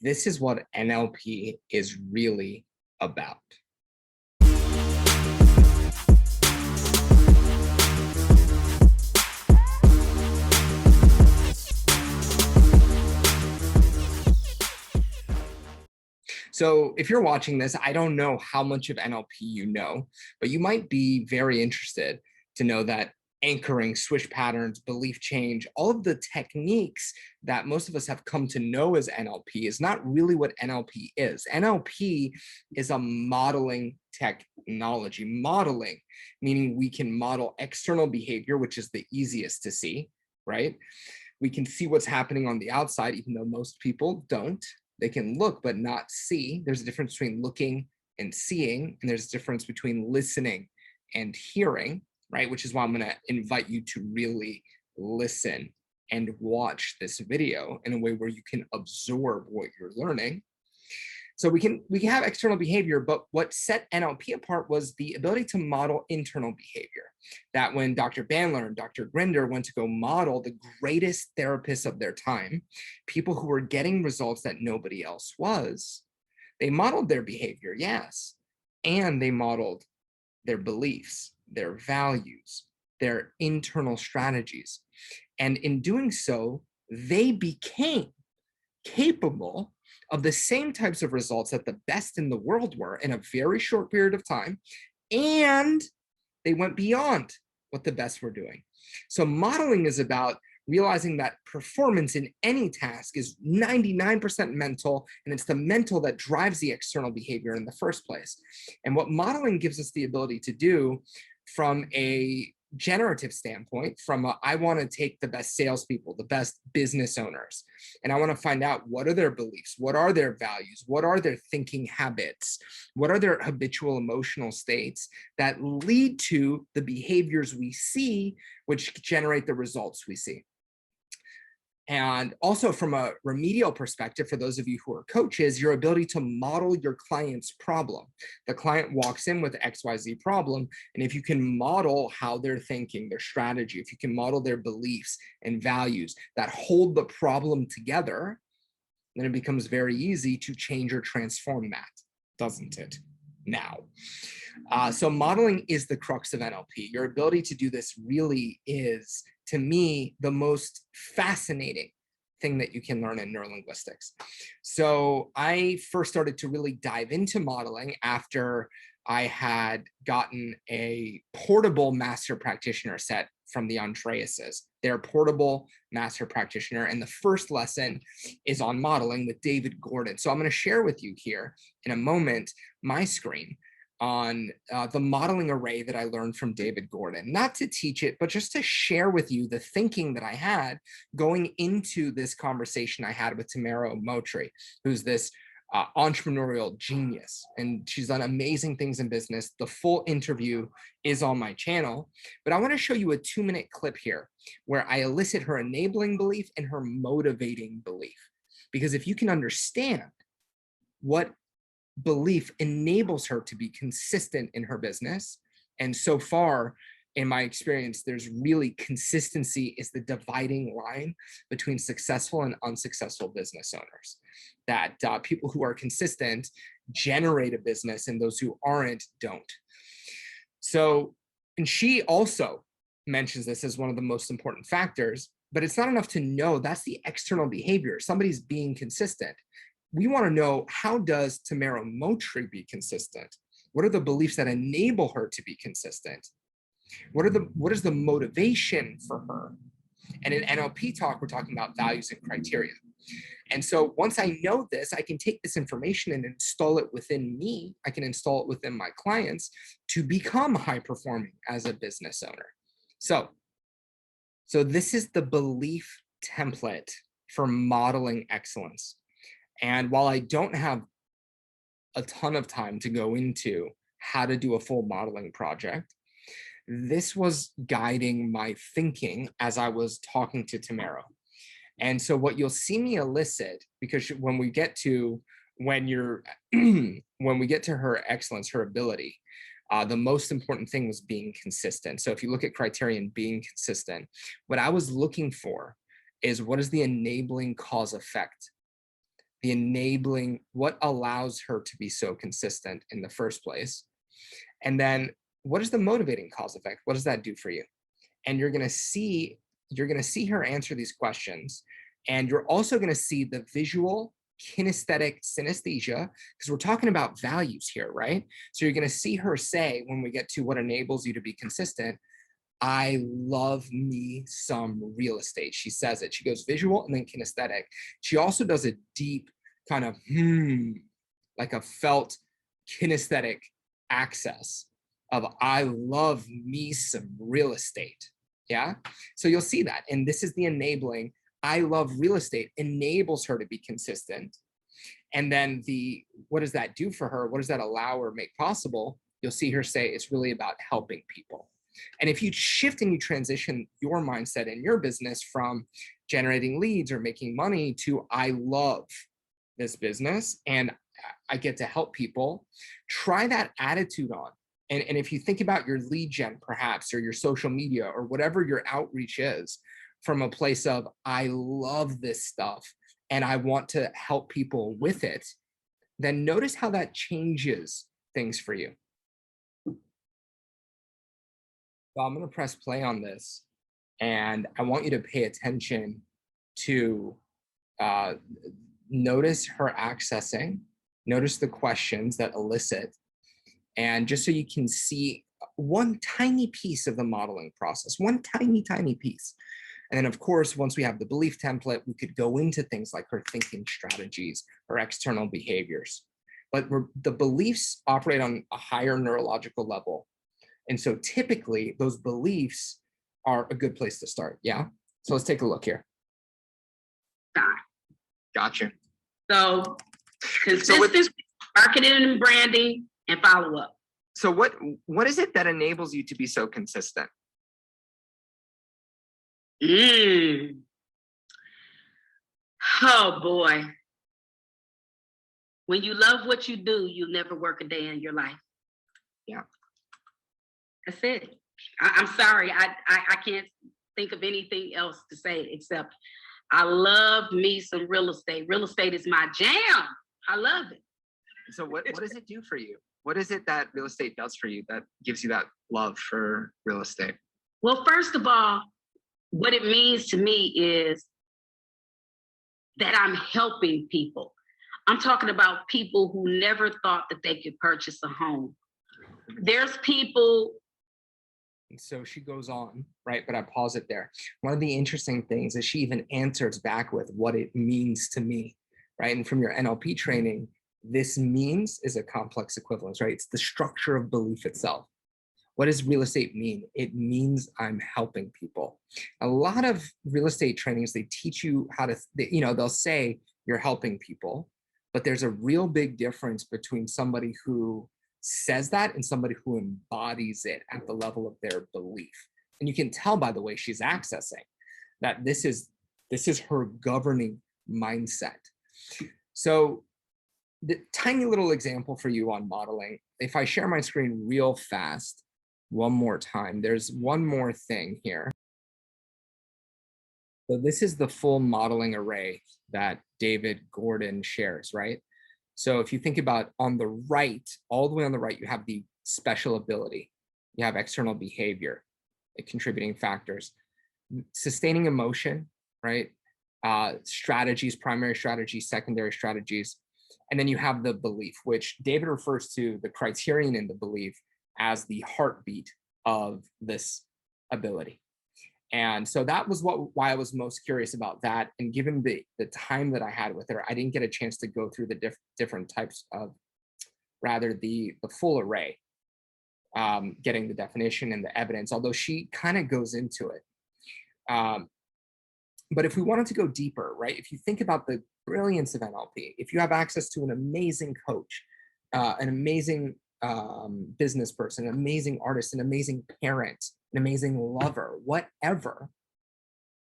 This is what NLP is really about. So if you're watching this, I don't know how much of NLP you know, but you might be very interested to know that anchoring, switch patterns, belief change, all of the techniques that most of us have come to know as NLP is not really what NLP is. NLP is a modeling technology. Modeling, meaning we can model external behavior, which is the easiest to see, right? We can see what's happening on the outside, even though most people don't. They can look but not see. There's a difference between looking and seeing, and there's a difference between listening and hearing, right? Which is why I'm going to invite you to really listen and watch this video in a way where you can absorb what you're learning. So we can have external behavior, but what set NLP apart was the ability to model internal behavior. That when Dr. Bandler and Dr. Grinder went to go model the greatest therapists of their time, people who were getting results that nobody else was, they modeled their behavior, yes, and they modeled their beliefs, their values, their internal strategies. And in doing so, they became capable of the same types of results that the best in the world were in a very short period of time, and they went beyond what the best were doing. So modeling is about realizing that performance in any task is 99% mental, and it's the mental that drives the external behavior in the first place. And what modeling gives us the ability to do from a generative standpoint, from I want to take the best salespeople, the best business owners, and I want to find out what are their beliefs, what are their values, what are their thinking habits, what are their habitual emotional states that lead to the behaviors we see, which generate the results we see. And also from a remedial perspective, for those of you who are coaches, your ability to model your client's problem. The client walks in with XYZ problem, and if you can model how they're thinking, their strategy, if you can model their beliefs and values that hold the problem together, then it becomes very easy to change or transform that, doesn't it? Now. So modeling is the crux of NLP. Your ability to do this really is, to me, the most fascinating thing that you can learn in neurolinguistics. So I first started to really dive into modeling after I had gotten a portable master practitioner set from the Andreases. They're a portable master practitioner, and the first lesson is on modeling with David Gordon. So I'm going to share with you here in a moment my screen on the modeling array that I learned from David Gordon, not to teach it, but just to share with you the thinking that I had going into this conversation I had with Tamairo Moutry, who's this entrepreneurial genius, and she's done amazing things in business. The full interview is on my channel, but I want to show you a 2-minute clip here where I elicit her enabling belief and her motivating belief. Because if you can understand what belief enables her to be consistent in her business, and so far in my experience, there's really consistency is the dividing line between successful and unsuccessful business owners. That people who are consistent generate a business, and those who aren't don't. So, and she also mentions this as one of the most important factors, but it's not enough to know that's the external behavior. Somebody's being consistent. We want to know, how does Tamairo Moutry be consistent? What are the beliefs that enable her to be consistent? What is the motivation for her? And in NLP talk, we're talking about values and criteria. And so once I know this, I can take this information and install it within me. I can install it within my clients to become high performing as a business owner. So this is the belief template for modeling excellence. And while I don't have a ton of time to go into how to do a full modeling project, this was guiding my thinking as I was talking to Tamairo. And so what you'll see me elicit, because when we get to her excellence, her ability, the most important thing was being consistent. So if you look at criterion, being consistent, what I was looking for is, what is the enabling cause effect the enabling, what allows her to be so consistent in the first place. And then what is the motivating cause effect? What does that do for you? And you're going to see her answer these questions. And you're also going to see the visual kinesthetic synesthesia, because we're talking about values here, right? So you're going to see her say, when we get to what enables you to be consistent, I love me some real estate. She says it. She goes visual and then kinesthetic. She also does a deep kind of like a felt kinesthetic access of I love me some real estate. Yeah. So you'll see that. And this is the enabling. I love real estate enables her to be consistent. And then what does that do for her? What does that allow her make possible? You'll see her say it's really about helping people. And if you shift and you transition your mindset in your business from generating leads or making money to I love this business and I get to help people, try that attitude on. And if you think about your lead gen perhaps, or your social media or whatever your outreach is, from a place of I love this stuff and I want to help people with it, then notice how that changes things for you. So I'm going to press play on this, and I want you to pay attention to notice her accessing, notice the questions that elicit, and just so you can see one tiny piece of the modeling process, one tiny, tiny piece. And then, of course, once we have the belief template, we could go into things like her thinking strategies or external behaviors. But the beliefs operate on a higher neurological level. And so typically those beliefs are a good place to start. Yeah. So let's take a look here. Gotcha. So consistency, marketing and branding, and follow up. So what is it that enables you to be so consistent? Oh boy. When you love what you do, you'll never work a day in your life. Yeah. That's it. I'm sorry. I can't think of anything else to say except I love me some real estate. Real estate is my jam. I love it. So what does it do for you? What is it that real estate does for you that gives you that love for real estate? Well, first of all, what it means to me is that I'm helping people. I'm talking about people who never thought that they could purchase a home. There's people. And so she goes on, right? But I pause it there. One of the interesting things is she even answers back with what it means to me, right? And from your NLP training, this means is a complex equivalence, right? It's the structure of belief itself. What does real estate mean? It means I'm helping people. A lot of real estate trainings, they teach you how to, they'll say you're helping people, but there's a real big difference between somebody who says that and somebody who embodies it at the level of their belief. And you can tell by the way she's accessing that this is her governing mindset. So the tiny little example for you on modeling, if I share my screen real fast, one more time, there's one more thing here. So this is the full modeling array that David Gordon shares, right? So if you think about on the right, all the way on the right, you have the special ability, you have external behavior, contributing factors, sustaining emotion, right? Strategies, primary strategies, secondary strategies. And then you have the belief, which David refers to the criterion in the belief as the heartbeat of this ability. And so that was why I was most curious about that. And given the time that I had with her, I didn't get a chance to go through the different types of, rather the full array, getting the definition and the evidence, although she kind of goes into it. But if we wanted to go deeper, right, if you think about the brilliance of NLP, if you have access to an amazing coach, an amazing business person, an amazing artist, an amazing parent, an amazing lover, whatever,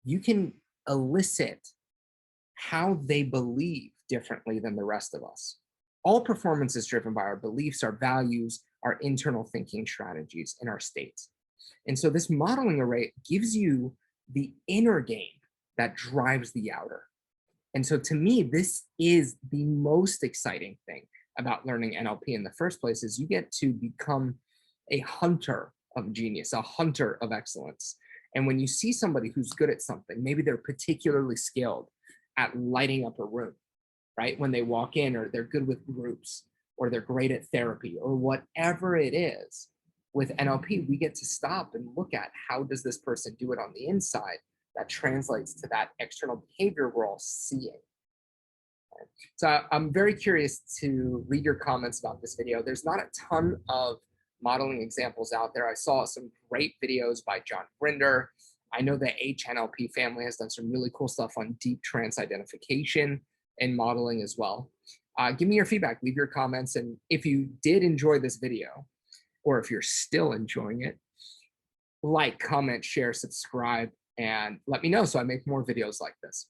you can elicit how they believe differently than the rest of us. All performance is driven by our beliefs, our values, our internal thinking strategies, and our states. And so this modeling array gives you the inner game that drives the outer. And so to me, this is the most exciting thing about learning NLP in the first place is you get to become a hunter of genius, a hunter of excellence. And when you see somebody who's good at something, maybe they're particularly skilled at lighting up a room, right? When they walk in, or they're good with groups, or they're great at therapy, or whatever it is. With NLP, we get to stop and look at how does this person do it on the inside that translates to that external behavior we're all seeing. So I'm very curious to read your comments about this video. There's not a ton of modeling examples out there. I saw some great videos by John Grinder. I know the HNLP family has done some really cool stuff on deep trance identification and modeling as well. Give me your feedback, leave your comments. And if you did enjoy this video, or if you're still enjoying it, like, comment, share, subscribe, and let me know so I make more videos like this.